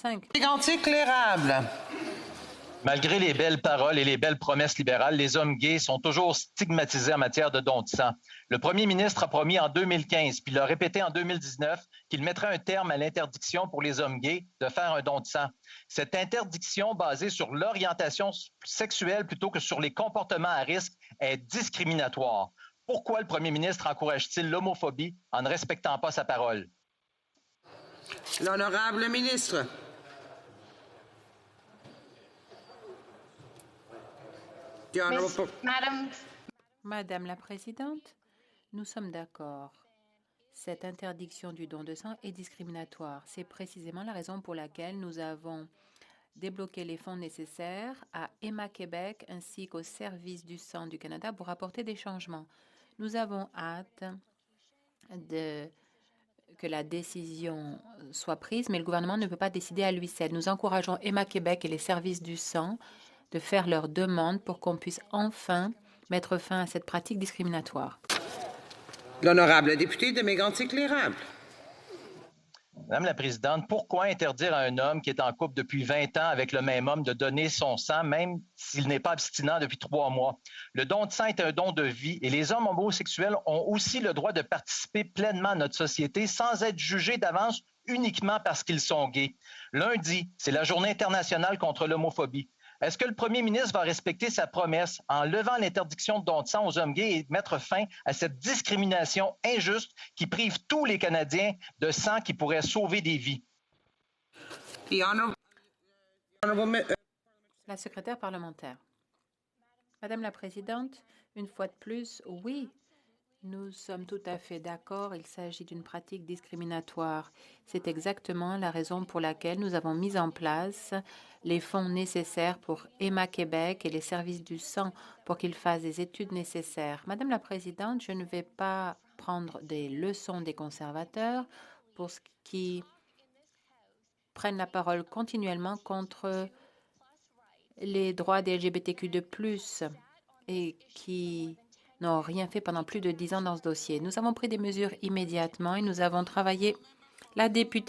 5. Mégantic l'érable. Malgré les belles paroles et les belles promesses libérales, les hommes gays sont toujours stigmatisés en matière de don de sang. Le premier ministre a promis en 2015, puis l'a répété en 2019, qu'il mettrait un terme à l'interdiction pour les hommes gays de faire un don de sang. Cette interdiction basée sur l'orientation sexuelle plutôt que sur les comportements à risque est discriminatoire. Pourquoi le premier ministre encourage-t-il l'homophobie en ne respectant pas sa parole? L'honorable ministre. Madame la Présidente, nous sommes d'accord. Cette interdiction du don de sang est discriminatoire. C'est précisément la raison pour laquelle nous avons débloqué les fonds nécessaires à Emma Québec ainsi qu'au Service du sang du Canada pour apporter des changements. Nous avons hâte que la décision soit prise, mais le gouvernement ne peut pas décider à lui seul. Nous encourageons Emma Québec et les services du sang de faire leurs demandes pour qu'on puisse enfin mettre fin à cette pratique discriminatoire. L'honorable député de Mégantic l'érable. Madame la Présidente, pourquoi interdire à un homme qui est en couple depuis 20 ans avec le même homme de donner son sang, même s'il n'est pas abstinent depuis 3 mois? Le don de sang est un don de vie et les hommes homosexuels ont aussi le droit de participer pleinement à notre société sans être jugés d'avance uniquement parce qu'ils sont gays. Lundi, c'est la Journée internationale contre l'homophobie. Est-ce que le premier ministre va respecter sa promesse en levant l'interdiction de don de sang aux hommes gays et mettre fin à cette discrimination injuste qui prive tous les Canadiens de sang qui pourrait sauver des vies? La secrétaire parlementaire. Madame la Présidente, une fois de plus, oui, nous sommes tout à fait d'accord. Il s'agit d'une pratique discriminatoire. C'est exactement la raison pour laquelle nous avons mis en place les fonds nécessaires pour Emma Québec et les services du sang pour qu'ils fassent des études nécessaires. Madame la Présidente, je ne vais pas prendre des leçons des conservateurs pour ce qui prennent la parole continuellement contre les droits des LGBTQ2+, et qui n'ont rien fait pendant plus de 10 ans dans ce dossier. Nous avons pris des mesures immédiatement et nous avons travaillé. La députée